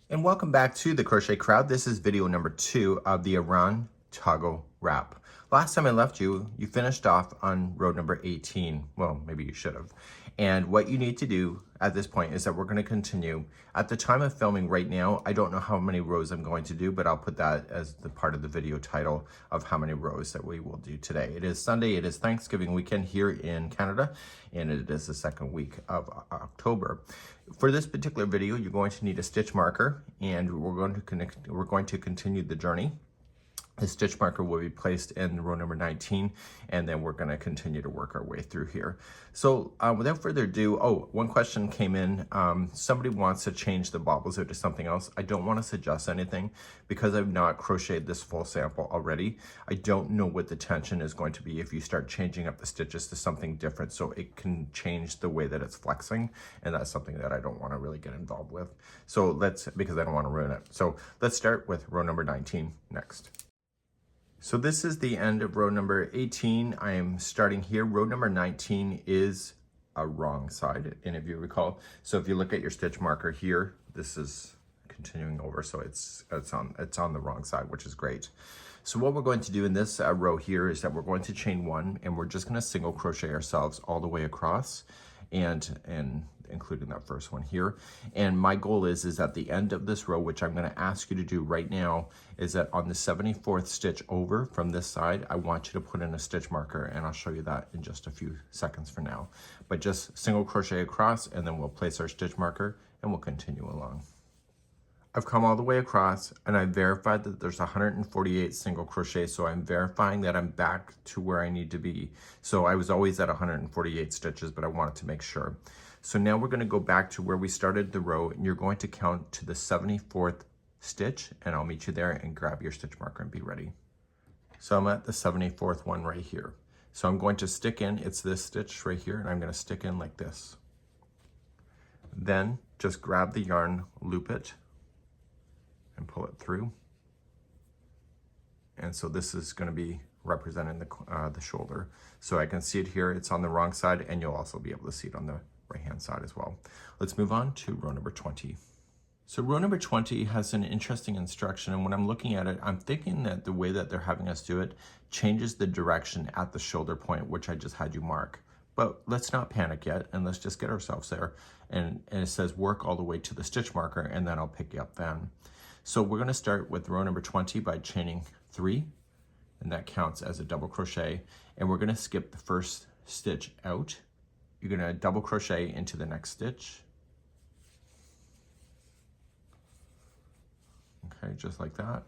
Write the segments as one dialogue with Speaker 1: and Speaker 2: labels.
Speaker 1: And welcome back to the Crochet Crowd. This is video number 2 of the Aran Toggle Wrap. Last time I left you, you finished off on row number 18. Well, maybe you should have. And what you need to do at this point is that we're going to continue. At the time of filming right now, I don't know how many rows I'm going to do, but I'll put that as the part of the video title of how many rows that we will do today. It is Sunday, it is Thanksgiving weekend here in Canada, and it is the second week of October. For this particular video, you're going to need a stitch marker, and we're going to continue the journey. The stitch marker will be placed in row number 19, and then we're going to continue to work our way through here. So without further ado, one question came in. Somebody wants to change the bobbles out to something else. I don't want to suggest anything because I've not crocheted this full sample already. I don't know what the tension is going to be if you start changing up the stitches to something different, so it can change the way that it's flexing, and that's something that I don't want to really get involved with. So because I don't want to ruin it. So let's start with row number 19 next. So this is the end of row number 18. I am starting here. Row number 19 is a wrong side, and if you recall, so if you look at your stitch marker here, this is continuing over, so it's on the wrong side, which is great. So what we're going to do in this row here is that we're going to chain 1, and we're just going to single crochet ourselves all the way across, and including that first one here. And my goal is at the end of this row, which I'm going to ask you to do right now, is that on the 74th stitch over from this side, I want you to put in a stitch marker, and I'll show you that in just a few seconds from now. But just single crochet across, and then we'll place our stitch marker, and we'll continue along. I've come all the way across, and I verified that there's 148 single crochet, so I'm verifying that I'm back to where I need to be. So I was always at 148 stitches, but I wanted to make sure. So now we're going to go back to where we started the row, and you're going to count to the 74th stitch, and I'll meet you there, and grab your stitch marker and be ready. So I'm at the 74th one right here. So I'm going to stick in, it's this stitch right here, and I'm going to stick in like this. Then just grab the yarn, loop it, and pull it through. And so this is going to be representing the shoulder. So I can see it here, it's on the wrong side, and you'll also be able to see it on the right hand side as well. Let's move on to row number 20. So row number 20 has an interesting instruction, and when I'm looking at it, I'm thinking that the way that they're having us do it changes the direction at the shoulder point, which I just had you mark. But let's not panic yet, and let's just get ourselves there. And it says work all the way to the stitch marker, and then I'll pick you up then. So we're going to start with row number 20 by chaining 3, and that counts as a double crochet, and we're going to skip the first stitch out. You're going to double crochet into the next stitch. Okay, just like that.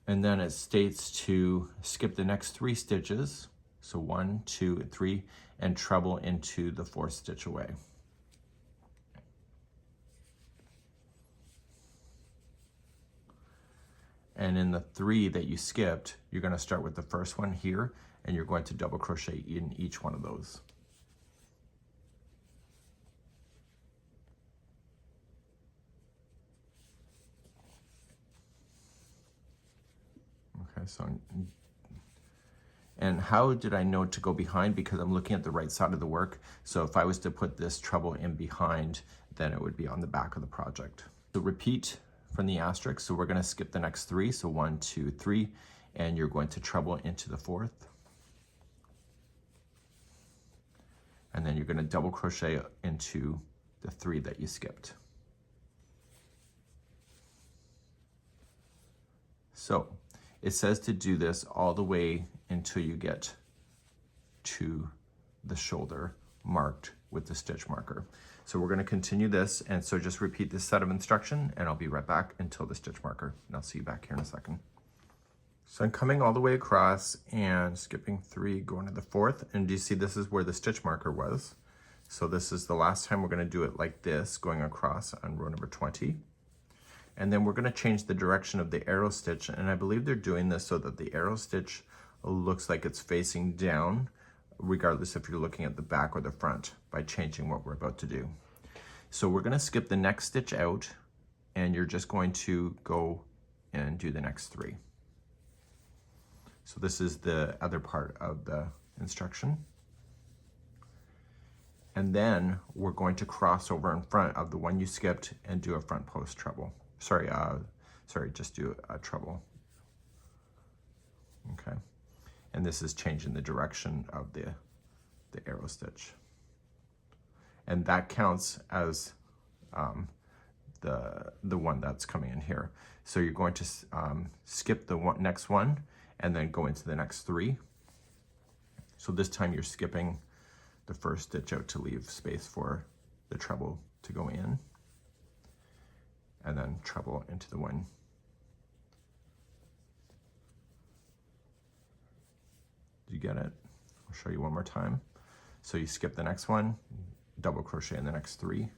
Speaker 1: And then it states to skip the next 3 stitches, so 1, 2, 3, and treble into the 4th stitch away. And in the 3 that you skipped, you're going to start with the first one here, and you're going to double crochet in each one of those. Okay, so, and how did I know to go behind? Because I'm looking at the right side of the work. So if I was to put this treble in behind, then it would be on the back of the project. So repeat from the asterisk. So we're going to skip the next 3. So 1, 2, 3, and you're going to treble into the 4th. And then you're going to double crochet into the 3 that you skipped. So it says to do this all the way until you get to the shoulder marked with the stitch marker. So we're going to continue this, and so just repeat this set of instruction, and I'll be right back until the stitch marker, and I'll see you back here in a second. So I'm coming all the way across and skipping 3, going to the 4th, and do you see this is where the stitch marker was? So this is the last time we're going to do it like this, going across on row number 20. And then we're going to change the direction of the arrow stitch, and I believe they're doing this so that the arrow stitch looks like it's facing down, regardless if you're looking at the back or the front, by changing what we're about to do. So we're going to skip the next stitch out, and you're just going to go and do the next 3. So this is the other part of the instruction. And then we're going to cross over in front of the one you skipped and do a front post treble. Sorry, just do a treble. Okay, and this is changing the direction of the arrow stitch. And that counts as the one that's coming in here. So you're going to skip the next one and then go into the next three. So this time you're skipping the first stitch out to leave space for the treble to go in, and then treble into the one. Did you get it? I'll show you one more time. So you skip the next one, double crochet in the next three,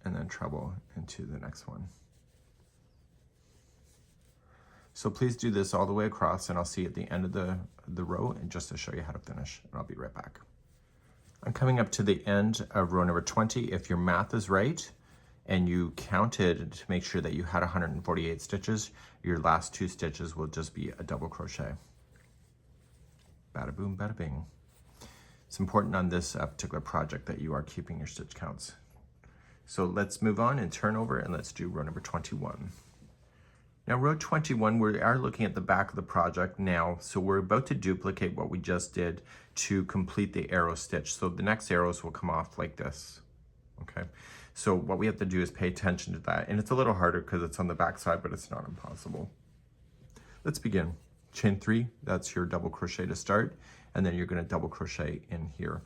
Speaker 1: and then treble into the next one. So please do this all the way across, and I'll see you at the end of the row, and just to show you how to finish, and I'll be right back. I'm coming up to the end of row number 20. If your math is right and you counted to make sure that you had 148 stitches, your last 2 stitches will just be a double crochet. Bada boom, bada bing. It's important on this particular project that you are keeping your stitch counts. So let's move on and turn over, and let's do row number 21. Now row 21, we are looking at the back of the project now, so we're about to duplicate what we just did to complete the arrow stitch. So the next arrows will come off like this, okay? So what we have to do is pay attention to that, and it's a little harder because it's on the back side, but it's not impossible. Let's begin. Chain 3, that's your double crochet to start, and then you're going to double crochet in here.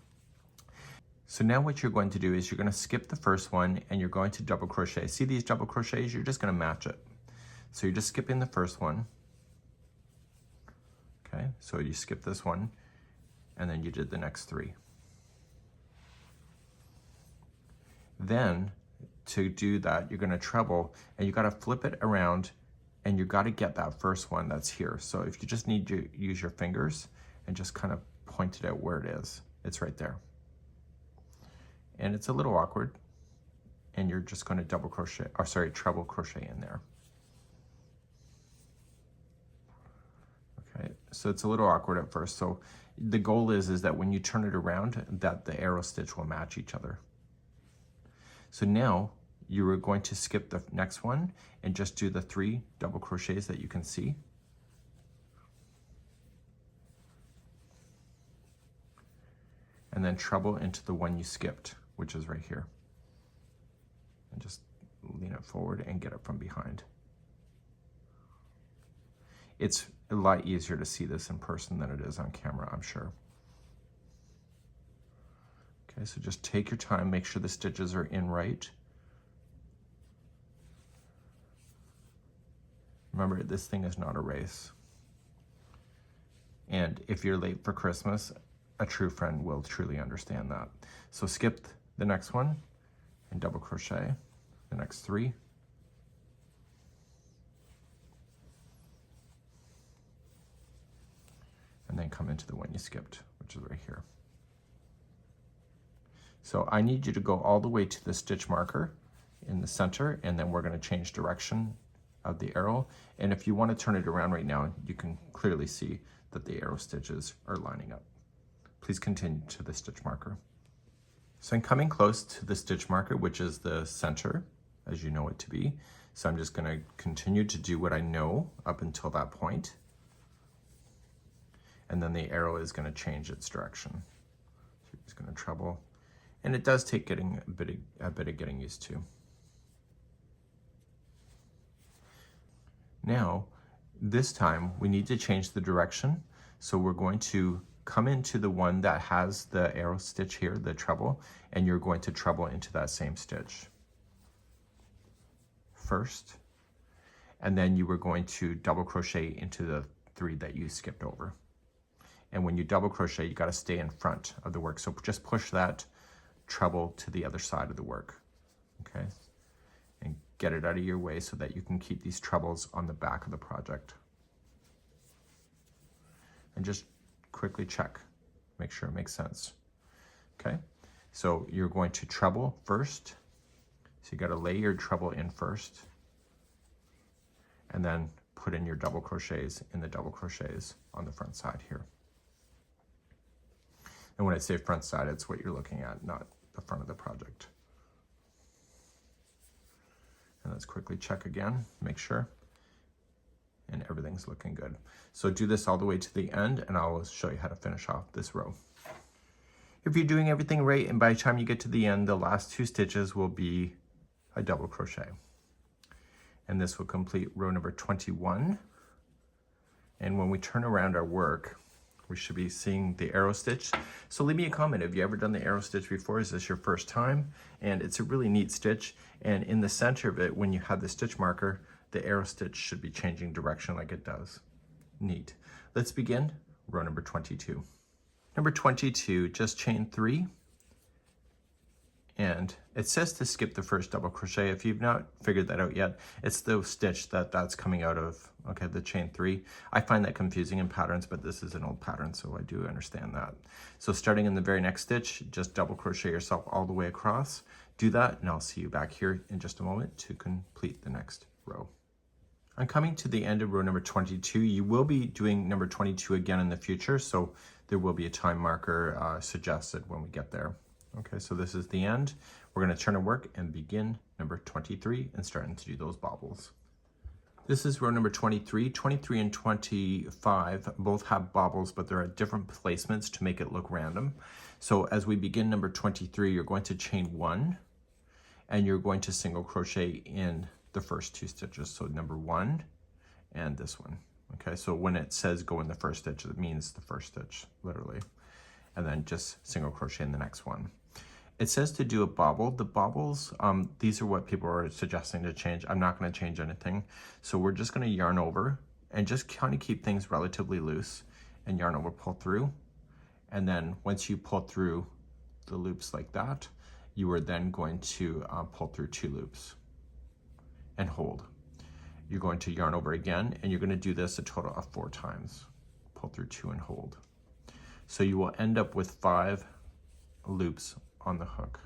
Speaker 1: So now what you're going to do is you're going to skip the first one and you're going to double crochet. See these double crochets? You're just going to match it. So you're just skipping the first one. Okay, so you skip this one and then you did the next 3. Then to do that, you're going to treble, and you got to flip it around, and you got to get that first one that's here. So if you just need to use your fingers and just kind of point it out where it is, it's right there. And it's a little awkward, and you're just going to double crochet, or sorry, treble crochet in there. Okay, so it's a little awkward at first. So the goal is that when you turn it around, that the arrow stitch will match each other. So now you are going to skip the next one and just do the 3 double crochets that you can see. And then treble into the one you skipped, which is right here. And just lean it forward and get it from behind. It's a lot easier to see this in person than it is on camera, I'm sure. Okay, so just take your time, make sure the stitches are in right. Remember, this thing is not a race. And if you're late for Christmas, a true friend will truly understand that. So skip the next one and double crochet the next 3. And then come into the one you skipped, which is right here. So I need you to go all the way to the stitch marker in the center, and then we're going to change direction of the arrow. And if you want to turn it around right now, you can clearly see that the arrow stitches are lining up. Please continue to the stitch marker. So I'm coming close to the stitch marker, which is the center, as you know it to be. So I'm just going to continue to do what I know up until that point. And then the arrow is going to change its direction. So you're just going to treble. And it does take getting a bit of getting used to. Now, this time we need to change the direction. So we're going to come into the one that has the arrow stitch here, the treble, and you're going to treble into that same stitch first. And then you were going to double crochet into the 3 that you skipped over. And when you double crochet, you got to stay in front of the work. So just push that treble to the other side of the work, okay? And get it out of your way so that you can keep these trebles on the back of the project. And just quickly check, make sure it makes sense, okay? So you're going to treble first. So you got to lay your treble in first, and then put in your double crochets in the double crochets on the front side here. And when I say front side, it's what you're looking at, not the front of the project. And let's quickly check again, make sure. And everything's looking good. So do this all the way to the end, and I'll show you how to finish off this row. If you're doing everything right, and by the time you get to the end, the last 2 stitches will be a double crochet. And this will complete row number 21. And when we turn around our work, we should be seeing the arrow stitch. So leave me a comment. Have you ever done the arrow stitch before? Is this your first time? And it's a really neat stitch. And in the center of it, when you have the stitch marker, the arrow stitch should be changing direction like it does. Neat. Let's begin row number 22. Number 22, just chain 3. And it says to skip the first double crochet. If you've not figured that out yet, it's the stitch that's coming out of, okay, the chain 3. I find that confusing in patterns, but this is an old pattern, so I do understand that. So starting in the very next stitch, just double crochet yourself all the way across. Do that, and I'll see you back here in just a moment to complete the next row. I'm coming to the end of row number 22. You will be doing number 22 again in the future, so there will be a time marker suggested when we get there. Okay, so this is the end. We're going to turn our work and begin number 23 and starting to do those bobbles. This is row number 23. 23 and 25 both have bobbles, but they're at different placements to make it look random. So as we begin number 23, you're going to chain 1 and you're going to single crochet in the first 2 stitches. So number 1 and this one. Okay, so when it says go in the first stitch, it means the first stitch, literally. And then just single crochet in the next one. It says to do a bobble. The bobbles, these are what people are suggesting to change. I'm not going to change anything. So we're just going to yarn over and just kind of keep things relatively loose and yarn over, pull through. And then once you pull through the loops like that, you are then going to pull through 2 loops and hold. You're going to yarn over again, and you're going to do this a total of 4 times. Pull through 2 and hold. So you will end up with 5 loops on the hook.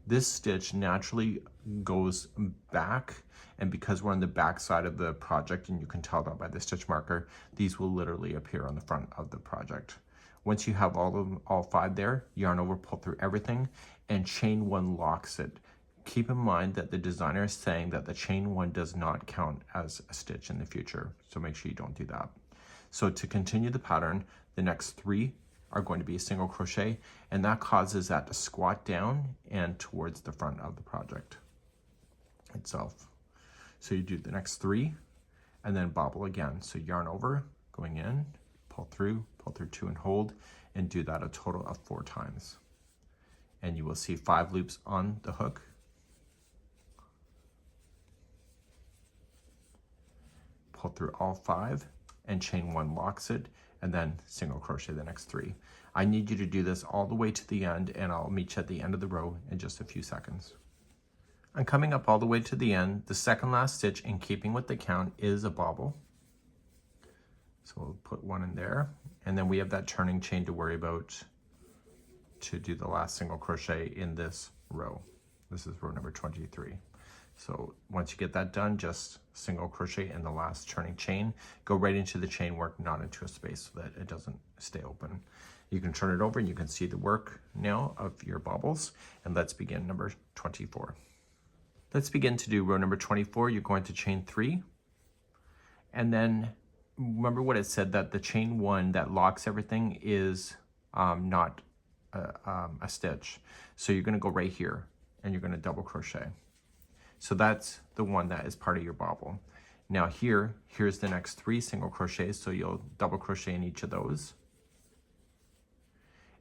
Speaker 1: This stitch naturally goes back, and because we're on the back side of the project, and you can tell that by the stitch marker, these will literally appear on the front of the project. Once you have all 5 there, yarn over, pull through everything, and chain 1 locks it. Keep in mind that the designer is saying that the chain 1 does not count as a stitch in the future, so make sure you don't do that. So to continue the pattern, the next 3 are going to be a single crochet, and that causes that to squat down and towards the front of the project itself. So you do the next 3 and then bobble again. So yarn over, going in, pull through 2 and hold, and do that a total of 4 times. And you will see 5 loops on the hook. Pull through all 5 and chain 1 locks it, and then single crochet the next 3. I need you to do this all the way to the end, and I'll meet you at the end of the row in just a few seconds. I'm coming up all the way to the end. The second last stitch, in keeping with the count, is a bobble. So we'll put 1 in there, and then we have that turning chain to worry about to do the last single crochet in this row. This is row number 23. So once you get that done, just single crochet in the last turning chain, go right into the chain work, not into a space, so that it doesn't stay open. You can turn it over and you can see the work now of your bobbles. And let's begin number 24. Let's begin to do row number 24. You're going to chain 3. And then remember what it said, that the chain 1 that locks everything is not a stitch. So you're going to go right here and you're going to double crochet. So that's the one that is part of your bobble. Now here's the next 3 single crochets. So you'll double crochet in each of those.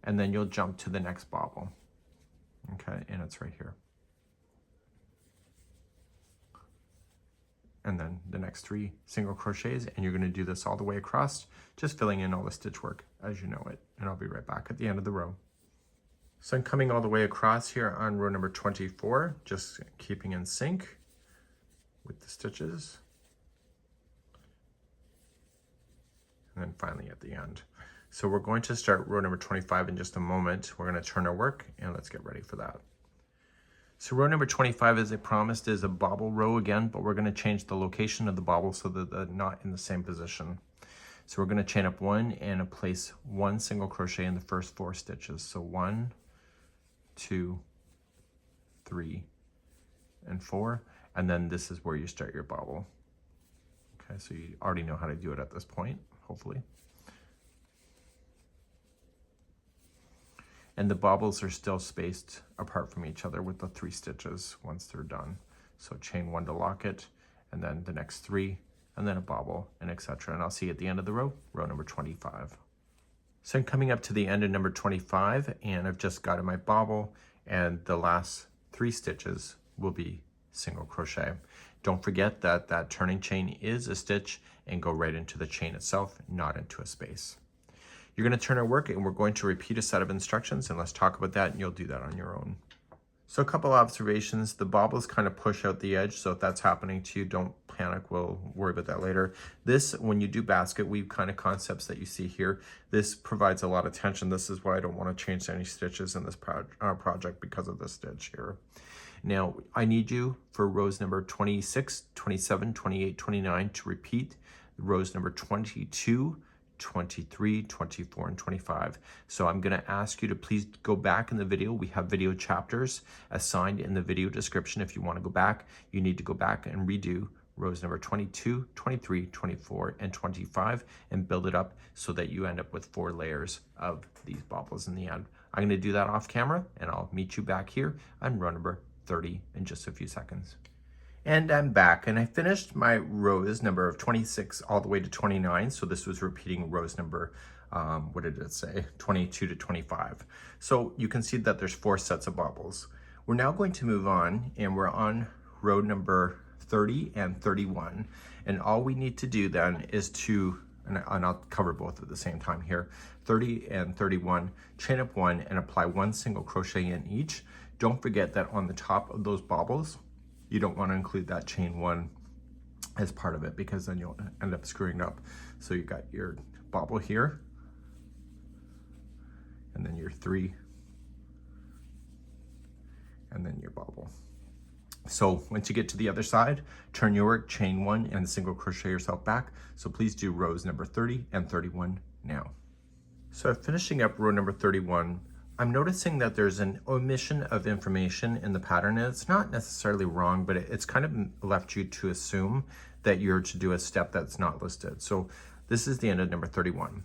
Speaker 1: And then you'll jump to the next bobble. Okay, and it's right here. And then the next 3 single crochets, and you're going to do this all the way across, just filling in all the stitch work as you know it. And I'll be right back at the end of the row. So I'm coming all the way across here on row number 24, just keeping in sync with the stitches. And then finally at the end. So we're going to start row number 25 in just a moment. We're going to turn our work and let's get ready for that. So row number 25, as I promised, is a bobble row again, but we're going to change the location of the bobble so that they're not in the same position. So we're going to chain up 1 and place 1 single crochet in the first 4 stitches. So 1, 2, 3, and 4, and then this is where you start your bobble. Okay, so you already know how to do it at this point, hopefully. And the bobbles are still spaced apart from each other with the 3 stitches once they're done. So chain 1 to lock it, and then the next 3, and then a bobble, and etc. And I'll see you at the end of the row, row number 25. So I'm coming up to the end of number 25, and I've just got in my bobble, and the last 3 stitches will be single crochet. Don't forget that that turning chain is a stitch, and go right into the chain itself, not into a space. You're going to turn our work, and we're going to repeat a set of instructions, and let's talk about that, and you'll do that on your own. So a couple observations. The bobbles kind of push out the edge, so if that's happening to you, don't panic. We'll worry about that later. This, when you do basket weave kind of concepts that you see here, this provides a lot of tension. This is why I don't want to change any stitches in this project because of this stitch here. Now, I need you for rows number 26, 27, 28, 29 to repeat rows number 22, 23, 24, and 25. So I'm going to ask you to please go back in the video. We have video chapters assigned in the video description. If you want to go back, you need to go back and redo rows number 22, 23, 24, and 25 and build it up so that you end up with 4 layers of these bobbles in the end. I'm going to do that off camera, and I'll meet you back here on row number 30 in just a few seconds. And I'm back, and I finished my rows number of 26 all the way to 29. So this was repeating rows number, what did it say? 22 to 25. So you can see that there's 4 sets of bobbles. We're now going to move on, and we're on row number 30 and 31. And all we need to do then is to, and I'll cover both at the same time here, 30 and 31, chain up 1 and apply 1 single crochet in each. Don't forget that on the top of those bobbles, you don't want to include that chain 1 as part of it, because then you'll end up screwing it up. So you got your bobble here, and then your 3, and then your bobble. So once you get to the other side, turn your work, chain 1, and single crochet yourself back. So please do rows number 30 and 31 now. So finishing up row number 31, I'm noticing that there's an omission of information in the pattern, and it's not necessarily wrong, but it's kind of left you to assume that you're to do a step that's not listed. So this is the end of number 31.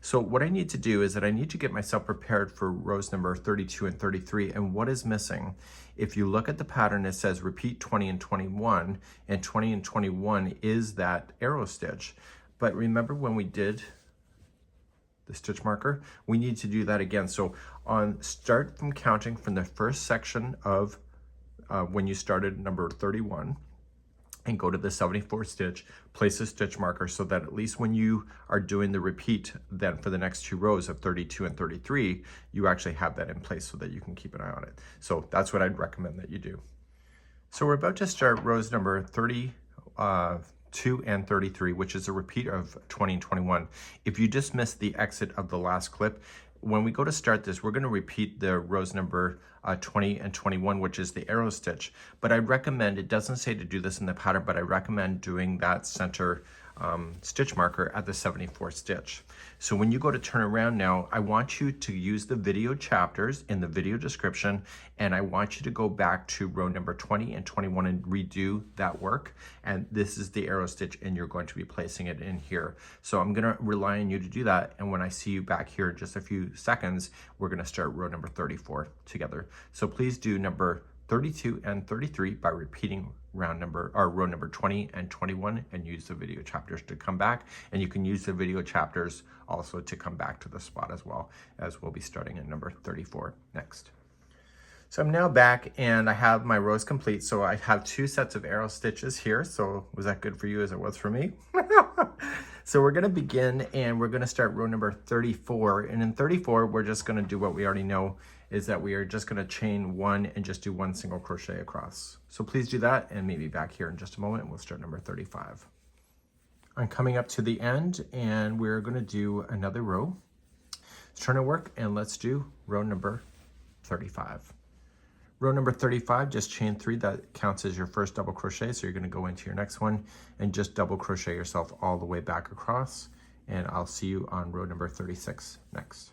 Speaker 1: So what I need to do is that I need to get myself prepared for rows number 32 and 33, and what is missing? If you look at the pattern, it says repeat 20 and 21, and 20 and 21 is that arrow stitch. But remember when we did the stitch marker, we need to do that again. So start from counting from the first section of when you started number 31 and go to the 74th stitch, place a stitch marker so that at least when you are doing the repeat then for the next 2 rows of 32 and 33, you actually have that in place so that you can keep an eye on it. So that's what I'd recommend that you do. So we're about to start rows number 32 and 33, which is a repeat of 20 and 21. If you just missed the exit of the last clip, when we go to start this, we're going to repeat the rows number 20 and 21, which is the arrow stitch. But I recommend, it doesn't say to do this in the pattern, but I recommend doing that center stitch marker at the 74th stitch. So when you go to turn around now, I want you to use the video chapters in the video description, and I want you to go back to row number 20 and 21 and redo that work. And this is the arrow stitch, and you're going to be placing it in here. So I'm gonna rely on you to do that, and when I see you back here in just a few seconds, we're gonna start row number 34 together. So please do number 32 and 33 by repeating row number 20 and 21, and use the video chapters to come back. And you can use the video chapters also to come back to the spot as well, as we'll be starting at number 34 next. So I'm now back, and I have my rows complete. So I have 2 sets of arrow stitches here. So was that good for you as it was for me? So we're gonna begin, and we're gonna start row number 34. And in 34, we're just gonna do what we already know, is that we are just gonna chain 1 and just do 1 single crochet across. So please do that, and meet me back here in just a moment, and we'll start number 35. I'm coming up to the end, and we're gonna do another row. Let's turn our work, and let's do row number 35. Row number 35, just chain 3, that counts as your first double crochet. So you're going to go into your next one and just double crochet yourself all the way back across. And I'll see you on row number 36 next.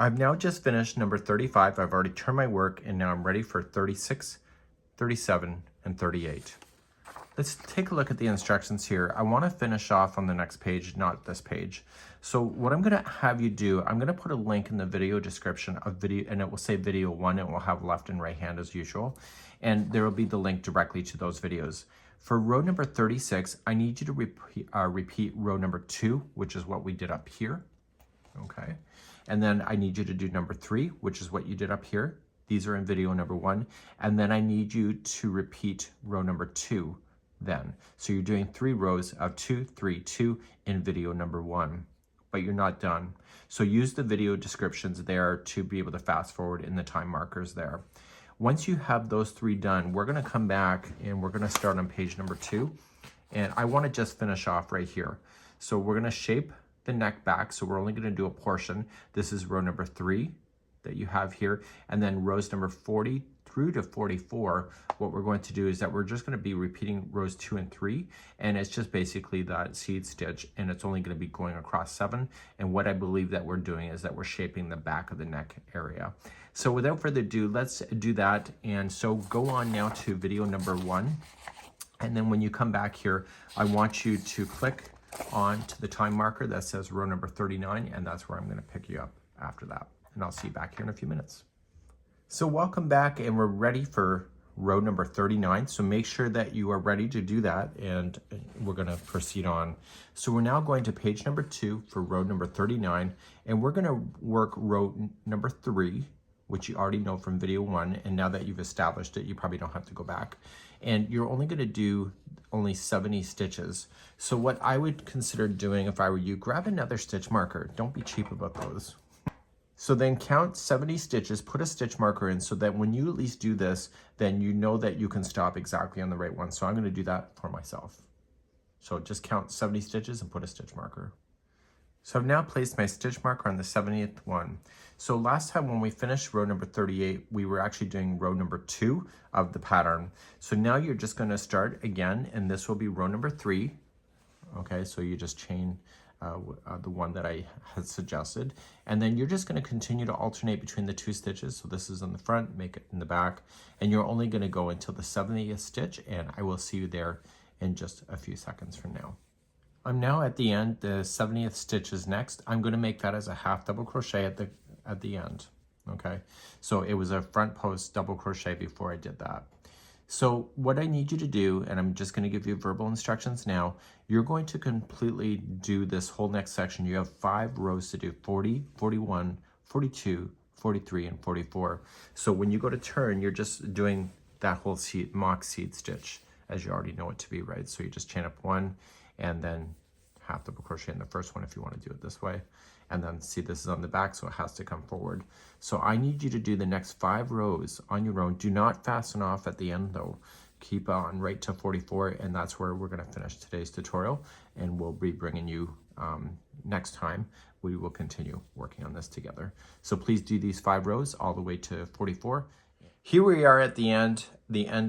Speaker 1: I've now just finished number 35. I've already turned my work and now I'm ready for 36, 37, and 38. Let's take a look at the instructions here. I want to finish off on the next page, not this page. So what I'm going to have you do, I'm going to put a link in the video description of video, and it will say video 1, and we'll have left and right hand as usual. And there will be the link directly to those videos. For row number 36, I need you to repeat row number 2, which is what we did up here. Okay. And then I need you to do number 3, which is what you did up here. These are in video number 1. And then I need you to repeat row number 2 then. So you're doing 3 rows of 2, 3, 2 in video number 1, but you're not done. So use the video descriptions there to be able to fast forward in the time markers there. Once you have those 3 done, we're going to come back and we're going to start on page number 2. And I want to just finish off right here. So we're going to shape the neck back. So we're only going to do a portion. This is row number 3 that you have here. And then rows number 40 through to 44, what we're going to do is that we're just going to be repeating rows 2 and 3, and it's just basically that seed stitch, and it's only going to be going across 7. And what I believe that we're doing is that we're shaping the back of the neck area. So without further ado, let's do that. And so go on now to video number 1, and then when you come back here, I want you to click on to the time marker that says row number 39, and that's where I'm going to pick you up after that. And I'll see you back here in a few minutes. So welcome back, and we're ready for row number 39. So make sure that you are ready to do that, and we're going to proceed on. So we're now going to page number 2 for row number 39, and we're going to work row number 3, which you already know from video 1. And now that you've established it, you probably don't have to go back. And you're only going to do only 70 stitches. So what I would consider doing if I were you, grab another stitch marker. Don't be cheap about those. So then count 70 stitches, put a stitch marker in so that when you at least do this, then you know that you can stop exactly on the right one. So I'm going to do that for myself. So just count 70 stitches and put a stitch marker. So I've now placed my stitch marker on the 70th one. So last time when we finished row number 38, we were actually doing row number 2 of the pattern. So now you're just going to start again, and this will be row number 3. Okay, so you just chain the one that I had suggested, and then you're just going to continue to alternate between the 2 stitches. So this is in the front, make it in the back, and you're only going to go until the 70th stitch, and I will see you there in just a few seconds from now. I'm now at the end. The 70th stitch is next. I'm going to make that as a half double crochet at the end. Okay, so it was a front post double crochet before I did that. So what I need you to do, and I'm just going to give you verbal instructions now, you're going to completely do this whole next section. You have 5 rows to do: 40, 41, 42, 43, and 44. So when you go to turn, you're just doing that whole mock seed stitch as you already know it to be, right? So you just chain up 1 and then half double crochet in the first one if you want to do it this way. And then see, this is on the back, so it has to come forward. So I need you to do the next 5 rows on your own. Do not fasten off at the end though. Keep on right to 44, and that's where we're going to finish today's tutorial, and we'll be bringing you next time. We will continue working on this together. So please do these 5 rows all the way to 44. Here we are at the end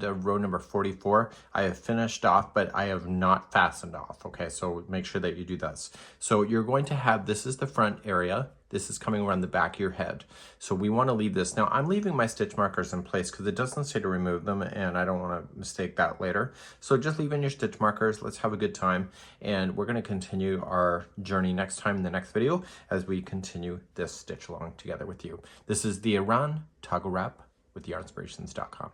Speaker 1: of row number 44. I have finished off, but I have not fastened off. Okay, so make sure that you do this. So you're going to have, this is the front area. This is coming around the back of your head. So we want to leave this. Now I'm leaving my stitch markers in place because it doesn't say to remove them, and I don't want to mistake that later. So just leave in your stitch markers. Let's have a good time. And we're going to continue our journey next time in the next video as we continue this stitch along together with you. This is the Aran Toggle Wrap with Yarnspirations.com.